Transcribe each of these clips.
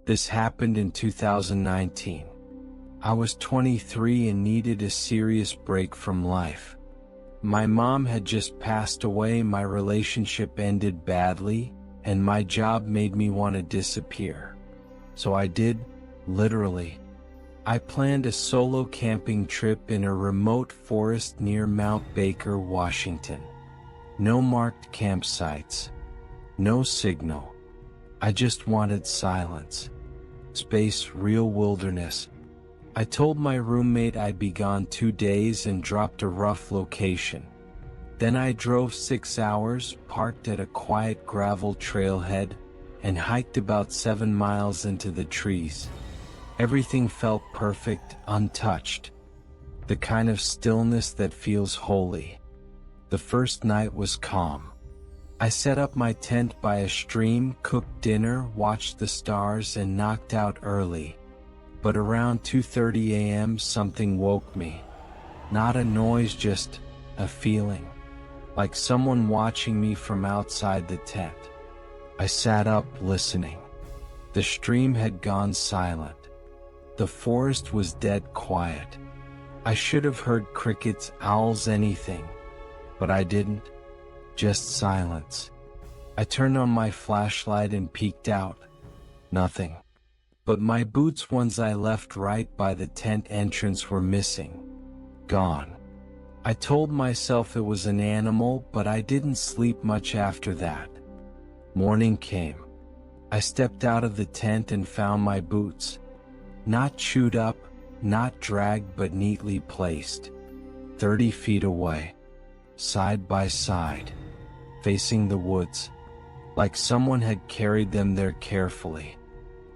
This happened in 2019. I was 23 and needed a serious break from life. My mom had just passed away, my relationship ended badly, and my job made me want to disappear. So I did, literally. I planned a solo camping trip in a remote forest near Mount Baker, Washington. No marked campsites. No signal. I just wanted silence. Space, real wilderness. I told my roommate I'd be gone 2 days and dropped a rough location. Then I drove 6 hours, parked at a quiet gravel trailhead, and hiked about 7 miles into the trees. Everything felt perfect, untouched. The kind of stillness that feels holy. The first night was calm. I set up my tent by a stream, cooked dinner, watched the stars, and knocked out early. But around 2:30 a.m. something woke me. Not a noise, just a feeling. Like someone watching me from outside the tent. I sat up, listening. The stream had gone silent. The forest was dead quiet. I should have heard crickets, owls, anything. But I didn't. Just silence. I turned on my flashlight and peeked out. Nothing. But my boots, ones I left right by the tent entrance, were missing. Gone. I told myself it was an animal, but I didn't sleep much after that. Morning came. I stepped out of the tent and found my boots. Not chewed up, not dragged, but neatly placed. 30 feet away. Side by side. Facing the woods. Like someone had carried them there carefully.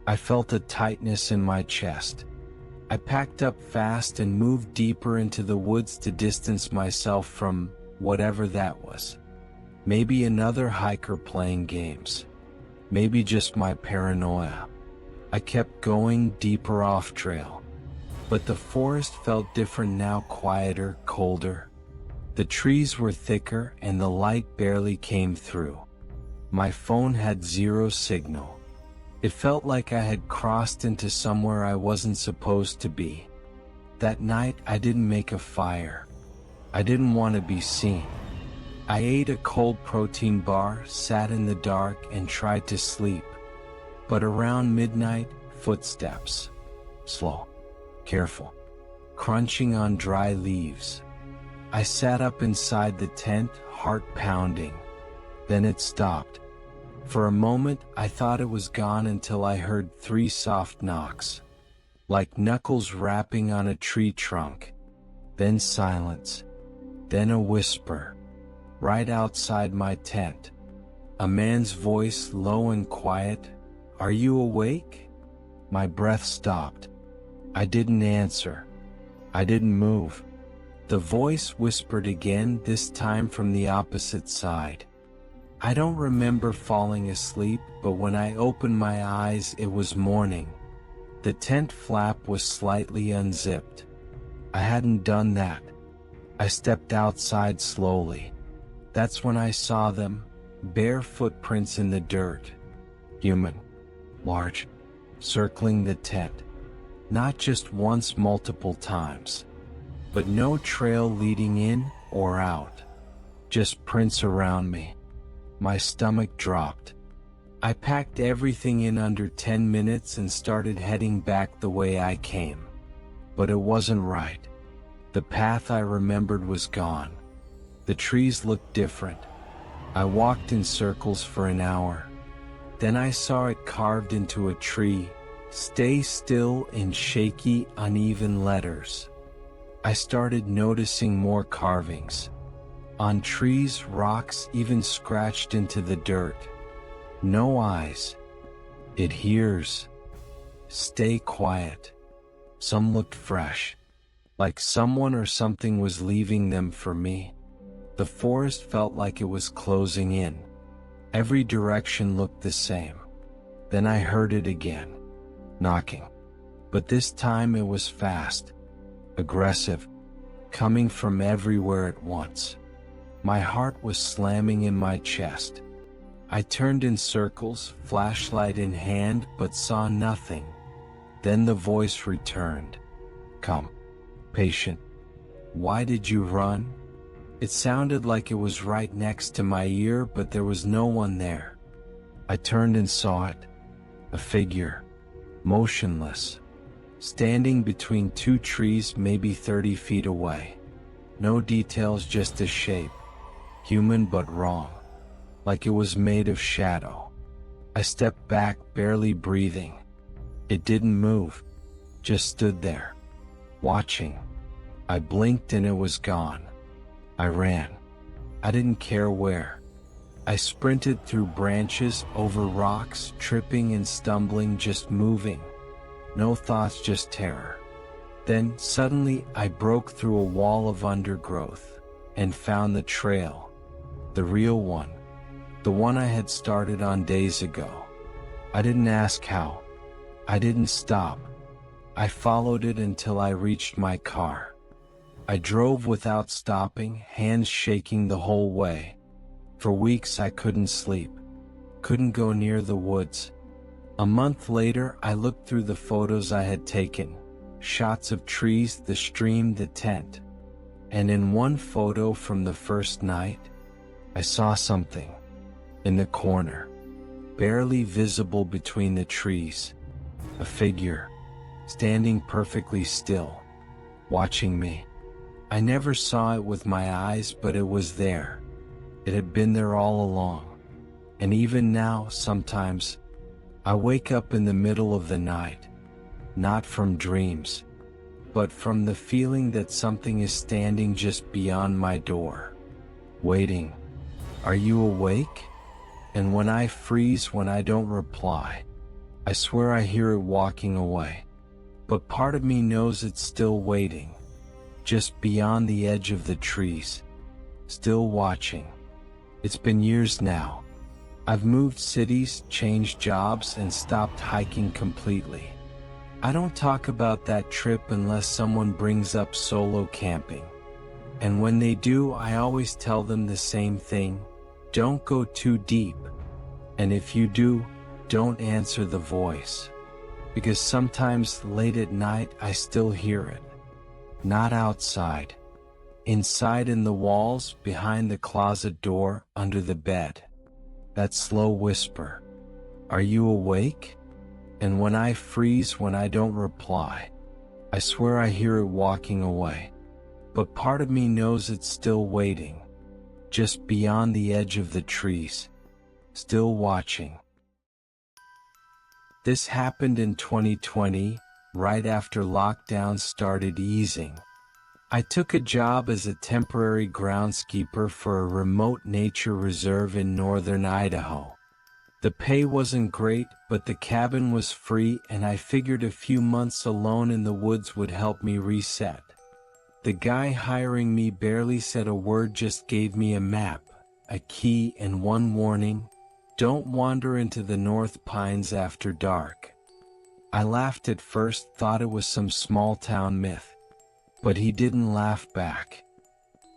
I felt a tightness in my chest. I packed up fast and moved deeper into the woods to distance myself from whatever that was. Maybe another hiker playing games. Maybe just my paranoia. I kept going deeper off trail. But the forest felt different now, quieter, colder. The trees were thicker and the light barely came through. My phone had zero signal. It felt like I had crossed into somewhere I wasn't supposed to be. That night I didn't make a fire. I didn't want to be seen. I ate a cold protein bar, sat in the dark, and tried to sleep. But around midnight, footsteps. Slow. Careful. Crunching on dry leaves. I sat up inside the tent, heart pounding. Then it stopped. For a moment, I thought it was gone until I heard 3 soft knocks. Like knuckles rapping on a tree trunk. Then silence. Then a whisper. Right outside my tent. A man's voice, low and quiet. "Are you awake?" My breath stopped. I didn't answer. I didn't move. The voice whispered again, this time from the opposite side. I don't remember falling asleep, but when I opened my eyes, it was morning. The tent flap was slightly unzipped. I hadn't done that. I stepped outside slowly. That's when I saw them, bare footprints in the dirt. Human. Large. Circling the tent. Not just once, multiple times. But no trail leading in or out. Just prints around me. My stomach dropped. I packed everything in under 10 minutes and started heading back the way I came. But it wasn't right. The path I remembered was gone. The trees looked different. I walked in circles for an hour. Then I saw it carved into a tree, "Stay still," in shaky, uneven letters. I started noticing more carvings. On trees, rocks, even scratched into the dirt. No eyes. It hears. Stay quiet. Some looked fresh. Like someone or something was leaving them for me. The forest felt like it was closing in. Every direction looked the same. Then I heard it again. Knocking. But this time it was fast. Aggressive. Coming from everywhere at once. My heart was slamming in my chest. I turned in circles, flashlight in hand, but saw nothing. Then the voice returned. Come, patient. Why did you run? It sounded like it was right next to my ear, but there was no one there. I turned and saw it. A figure. Motionless. Standing between two trees maybe 30 feet away. No details, just a shape. Human but wrong. Like it was made of shadow. I stepped back, barely breathing. It didn't move. Just stood there. Watching. I blinked and it was gone. I ran. I didn't care where. I sprinted through branches, over rocks, tripping and stumbling, just moving. No thoughts, just terror. Then, suddenly, I broke through a wall of undergrowth and found the trail. The real one. The one I had started on days ago. I didn't ask how. I didn't stop. I followed it until I reached my car. I drove without stopping, hands shaking the whole way. For weeks I couldn't sleep. Couldn't go near the woods. A month later, I looked through the photos I had taken. Shots of trees, the stream, the tent. And in one photo from the first night, I saw something. In the corner. Barely visible between the trees. A figure. Standing perfectly still. Watching me. I never saw it with my eyes, but it was there. It had been there all along. And even now, sometimes, I wake up in the middle of the night. Not from dreams, but from the feeling that something is standing just beyond my door. Waiting. Are you awake? And when I freeze, when I don't reply, I swear I hear it walking away. But part of me knows it's still waiting. Just beyond the edge of the trees. Still watching. It's been years now. I've moved cities, changed jobs, and stopped hiking completely. I don't talk about that trip unless someone brings up solo camping. And when they do, I always tell them the same thing. Don't go too deep. And if you do, don't answer the voice. Because sometimes late at night I still hear it. Not outside. Inside, in the walls, behind the closet door, under the bed. That slow whisper. Are you awake? And when I freeze, when I don't reply, I swear I hear it walking away. But part of me knows it's still waiting. Just beyond the edge of the trees. Still watching. This happened in 2020, right after lockdown started easing. I took a job as a temporary groundskeeper for a remote nature reserve in northern Idaho. The pay wasn't great, but the cabin was free, and I figured a few months alone in the woods would help me reset. The guy hiring me barely said a word, just gave me a map, a key, and one warning: don't wander into the North Pines after dark. I laughed at first, thought it was some small-town myth. But he didn't laugh back.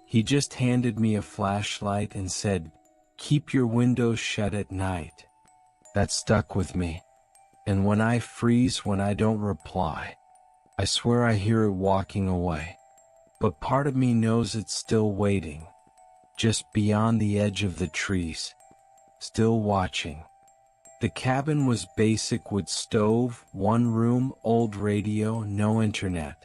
He just handed me a flashlight and said, keep your windows shut at night. That stuck with me. And when I freeze, when I don't reply, I swear I hear it walking away. But part of me knows it's still waiting. Just beyond the edge of the trees. Still watching. The cabin was basic, wood stove, one room, old radio, no internet.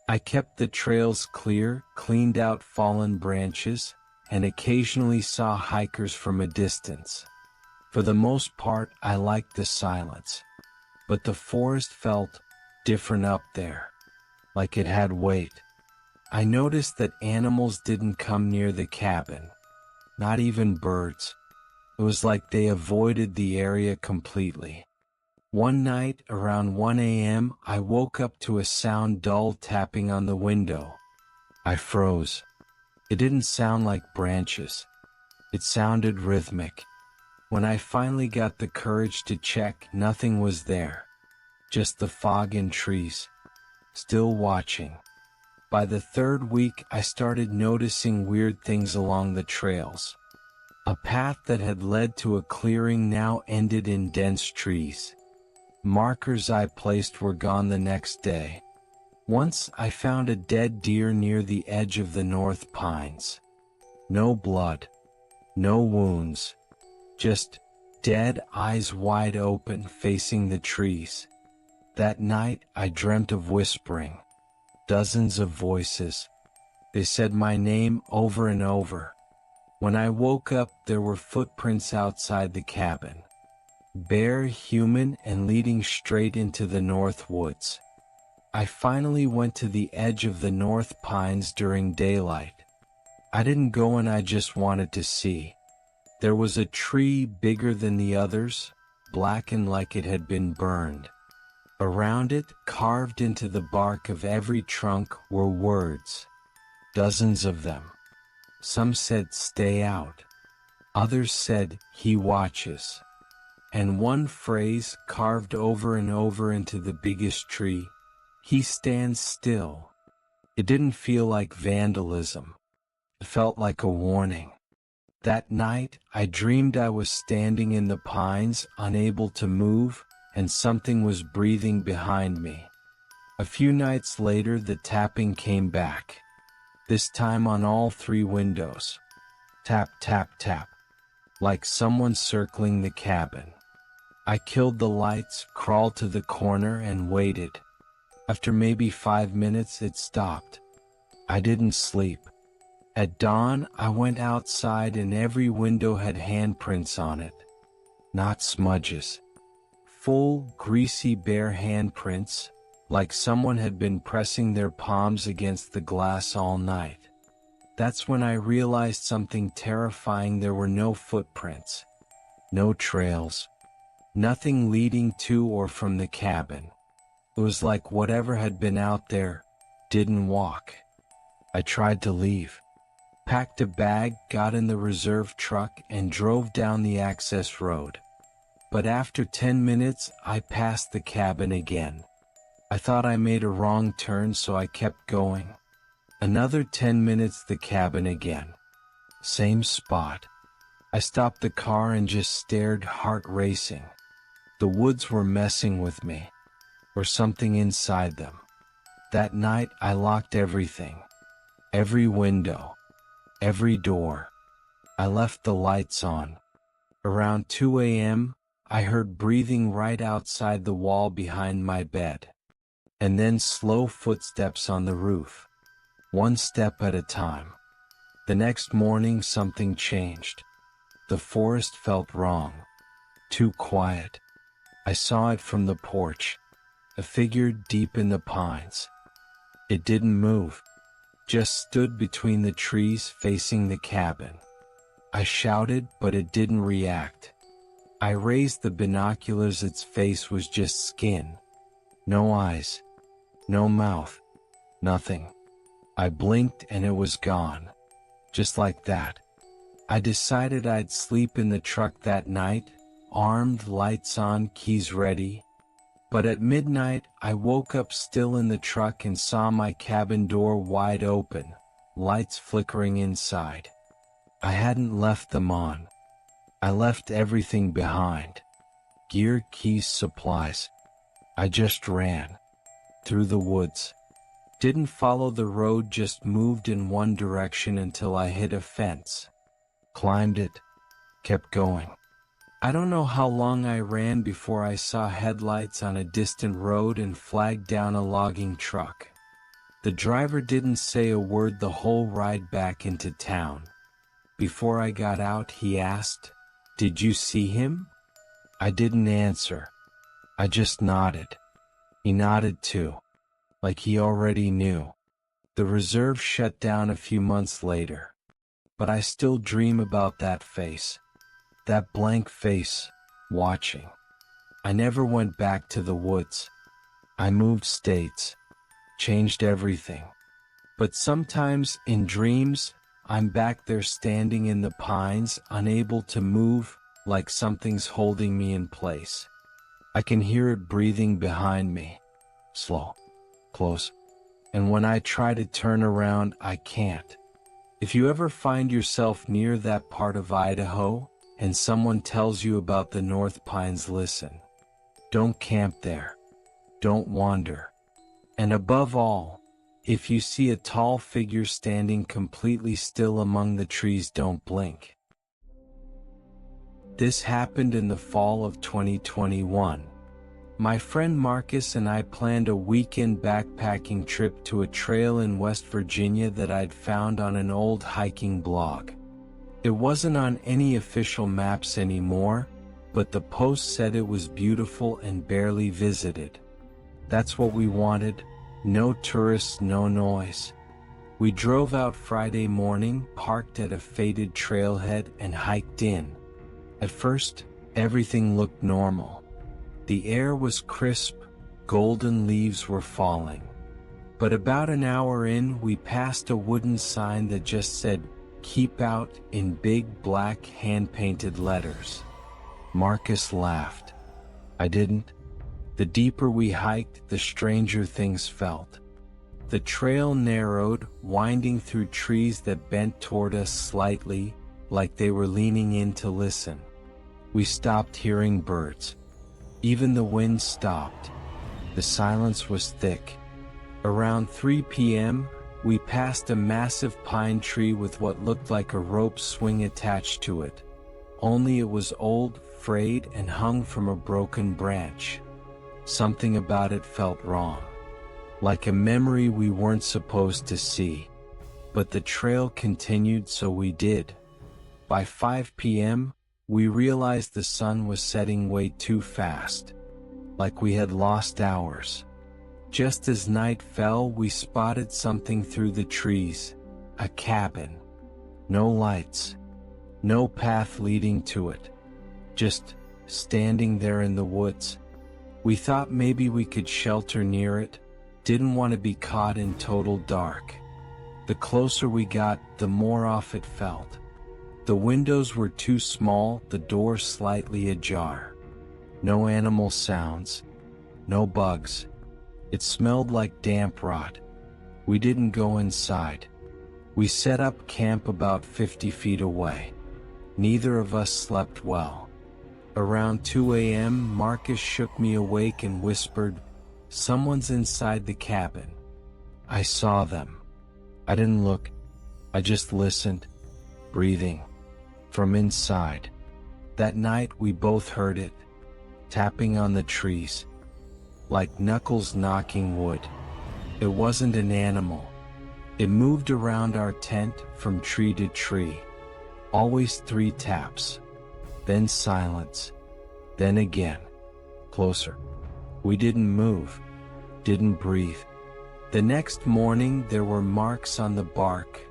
I kept the trails clear, cleaned out fallen branches, and occasionally saw hikers from a distance. For the most part, I liked the silence. But the forest felt different up there. Like it had weight. I noticed that animals didn't come near the cabin. Not even birds. It was like they avoided the area completely. One night, around 1 a.m., I woke up to a sound, dull tapping on the window. I froze. It didn't sound like branches. It sounded rhythmic. When I finally got the courage to check, nothing was there. Just the fog and trees. Still watching. By the third week, I started noticing weird things along the trails. A path that had led to a clearing now ended in dense trees. Markers I placed were gone the next day. Once I found a dead deer near the edge of the North Pines. No blood, no wounds, just dead, eyes wide open facing the trees. That night I dreamt of whispering, dozens of voices. They said my name over and over. When I woke up, there were footprints outside the cabin. Bare, human, and leading straight into the North Woods. I finally went to the edge of the North Pines during daylight. I didn't go in, I just wanted to see. There was a tree bigger than the others, blackened like it had been burned. Around it, carved into the bark of every trunk, were words. Dozens of them. Some said, "Stay out." Others said, "He watches." And one phrase, carved over and over into the biggest tree, "He stands still." It didn't feel like vandalism. It felt like a warning. That night, I dreamed I was standing in the pines, unable to move, and something was breathing behind me. A few nights later, the tapping came back. This time on all 3 windows. Tap, tap, tap. Like someone circling the cabin. I killed the lights, crawled to the corner, and waited. After maybe 5 minutes, it stopped. I didn't sleep. At dawn, I went outside and every window had handprints on it. Not smudges. Full, greasy, bare handprints, like someone had been pressing their palms against the glass all night. That's when I realized something terrifying. There were no footprints. No trails. Nothing leading to or from the cabin. It was like whatever had been out there didn't walk. I tried to leave. Packed a bag, got in the reserve truck, and drove down the access road. But after 10 minutes, I passed the cabin again. I thought I made a wrong turn, so I kept going. Another 10 minutes, the cabin again. Same spot. I stopped the car and just stared, heart racing. The woods were messing with me. Or something inside them. That night, I locked everything. Every window. Every door. I left the lights on. Around 2 a.m., I heard breathing right outside the wall behind my bed. And then slow footsteps on the roof. One step at a time. The next morning something changed. The forest felt wrong. Too quiet. I saw it from the porch. A figure deep in the pines. It didn't move. Just stood between the trees facing the cabin. I shouted, but it didn't react. I raised the binoculars. Its face was just skin. No eyes. No mouth. Nothing. I blinked and it was gone. Just like that. I decided I'd sleep in the truck that night, armed, lights on, keys ready. But at midnight, I woke up still in the truck and saw my cabin door wide open, lights flickering inside. I hadn't left them on. I left everything behind. Gear, keys, supplies. I just ran. Through the woods. Didn't follow the road, just moved in one direction until I hit a fence. Climbed it. Kept going. I don't know how long I ran before I saw headlights on a distant road and flagged down a logging truck. The driver didn't say a word the whole ride back into town. Before I got out, he asked, "Did you see him?" I didn't answer. I just nodded. He nodded too. Like he already knew. The reserve shut down a few months later. But I still dream about that face. That blank face, watching. I never went back to the woods. I moved states. Changed everything. But sometimes, in dreams, I'm back there standing in the pines, unable to move, like something's holding me in place. I can hear it breathing behind me. Slow. Close. And when I try to turn around, I can't. If you ever find yourself near that part of Idaho, and someone tells you about the North Pines, listen. Don't camp there. Don't wander. And above all, if you see a tall figure standing completely still among the trees, don't blink. This happened in the fall of 2021. My friend Marcus and I planned a weekend backpacking trip to a trail in West Virginia that I'd found on an old hiking blog. It wasn't on any official maps anymore, but the post said it was beautiful and barely visited. That's what we wanted. No tourists, no noise. We drove out Friday morning, parked at a faded trailhead, and hiked in. At first, everything looked normal. The air was crisp, golden leaves were falling. But about an hour in, we passed a wooden sign that just said, "Keep out," in big black hand-painted letters. Marcus laughed. I didn't. The deeper we hiked, the stranger things felt. The trail narrowed, winding through trees that bent toward us slightly, like they were leaning in to listen. We stopped hearing birds. Even the wind stopped. The silence was thick. Around 3 p.m., we passed a massive pine tree with what looked like a rope swing attached to it. Only it was old, frayed, and hung from a broken branch. Something about it felt wrong. Like a memory we weren't supposed to see. But the trail continued, so we did. By 5 p.m., we realized the sun was setting way too fast. Like we had lost hours. Just as night fell, we spotted something through the trees. A cabin. No lights. No path leading to it. Just standing there in the woods. We thought maybe we could shelter near it. Didn't want to be caught in total dark. The closer we got, the more off it felt. The windows were too small, the door slightly ajar. No animal sounds. No bugs. It smelled like damp rot. We didn't go inside. We set up camp about 50 feet away. Neither of us slept well. Around 2 a.m., Marcus shook me awake and whispered, "Someone's inside the cabin." I saw them. I didn't look. I just listened, breathing. From inside. That night we both heard it, tapping on the trees, like knuckles knocking wood. It wasn't an animal. It moved around our tent from tree to tree. Always 3 taps. Then silence. Then again. Closer. We didn't move. Didn't breathe. The next morning there were marks on the bark.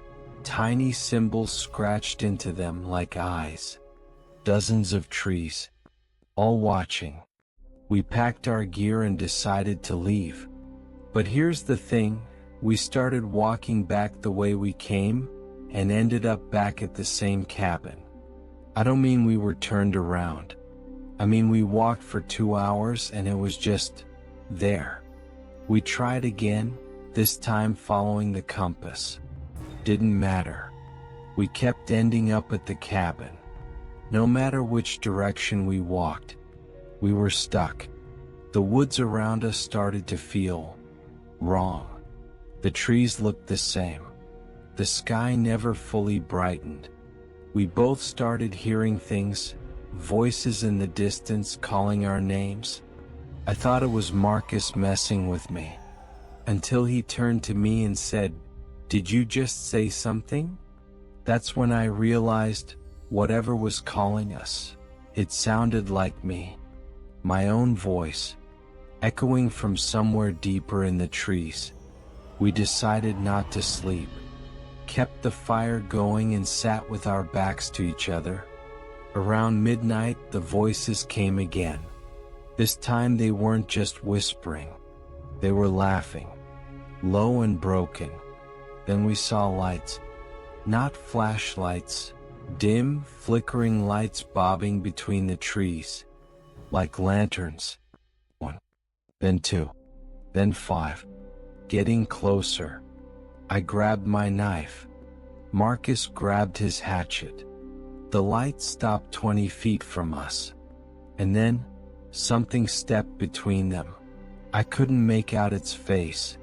Tiny symbols scratched into them like eyes. Dozens of trees. All watching. We packed our gear and decided to leave. But here's the thing, we started walking back the way we came, and ended up back at the same cabin. I don't mean we were turned around. I mean we walked for 2 hours and it was just there. We tried again, this time following the compass. Didn't matter. We kept ending up at the cabin. No matter which direction we walked, we were stuck. The woods around us started to feel wrong. The trees looked the same. The sky never fully brightened. We both started hearing things, voices in the distance calling our names. I thought it was Marcus messing with me. Until he turned to me and said, "Did you just say something?" That's when I realized, whatever was calling us, it sounded like me. My own voice, echoing from somewhere deeper in the trees. We decided not to sleep, kept the fire going and sat with our backs to each other. Around midnight, the voices came again. This time they weren't just whispering. They were laughing, low and broken. Then we saw lights. Not flashlights, dim, flickering lights bobbing between the trees. Like lanterns. 1, then 2, then 5. Getting closer. I grabbed my knife. Marcus grabbed his hatchet. The light stopped 20 feet from us. And then, something stepped between them. I couldn't make out its face,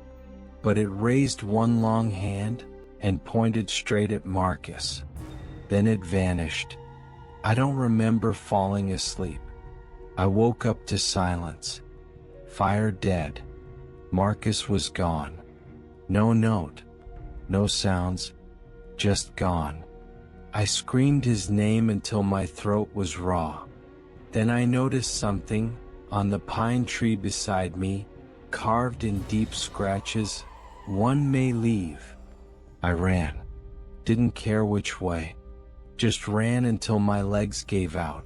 but it raised one long hand and pointed straight at Marcus. Then it vanished. I don't remember falling asleep. I woke up to silence. Fire dead. Marcus was gone. No note. No sounds. Just gone. I screamed his name until my throat was raw. Then I noticed something on the pine tree beside me, carved in deep scratches. One may leave. I ran. Didn't care which way. Just ran until my legs gave out.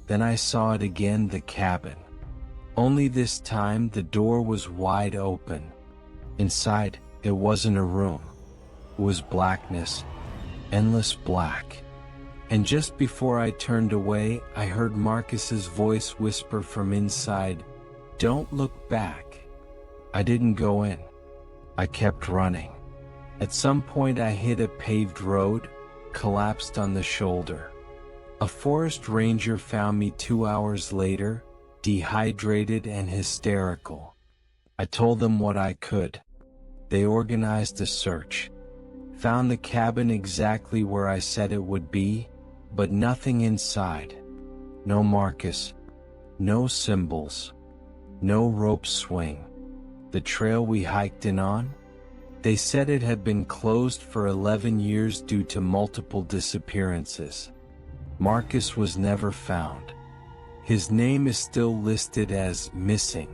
Then I saw it again, the cabin. Only this time the door was wide open. Inside, it wasn't a room. It was blackness, endless black. And just before I turned away, I heard Marcus's voice whisper from inside, "Don't look back." I didn't go in. I kept running. At some point I hit a paved road, collapsed on the shoulder. A forest ranger found me 2 hours later, dehydrated and hysterical. I told them what I could. They organized a search. Found the cabin exactly where I said it would be, but nothing inside. No Marcus. No symbols. No rope swing. The trail we hiked in on? They said it had been closed for 11 years due to multiple disappearances. Marcus was never found. His name is still listed as missing.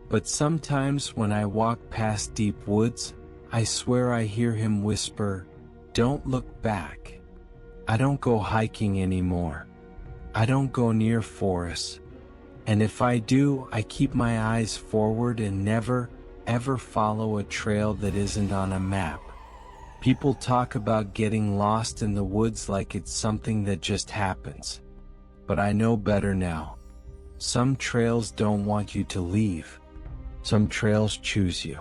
But sometimes when I walk past deep woods, I swear I hear him whisper, "Don't look back." I don't go hiking anymore. I don't go near forests. And if I do, I keep my eyes forward and never, ever follow a trail that isn't on a map. People talk about getting lost in the woods like it's something that just happens. But I know better now. Some trails don't want you to leave. Some trails choose you.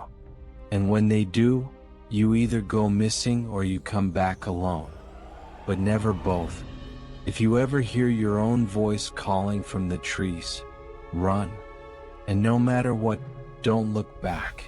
And when they do, you either go missing or you come back alone. But never both. If you ever hear your own voice calling from the trees, run. And no matter what, don't look back.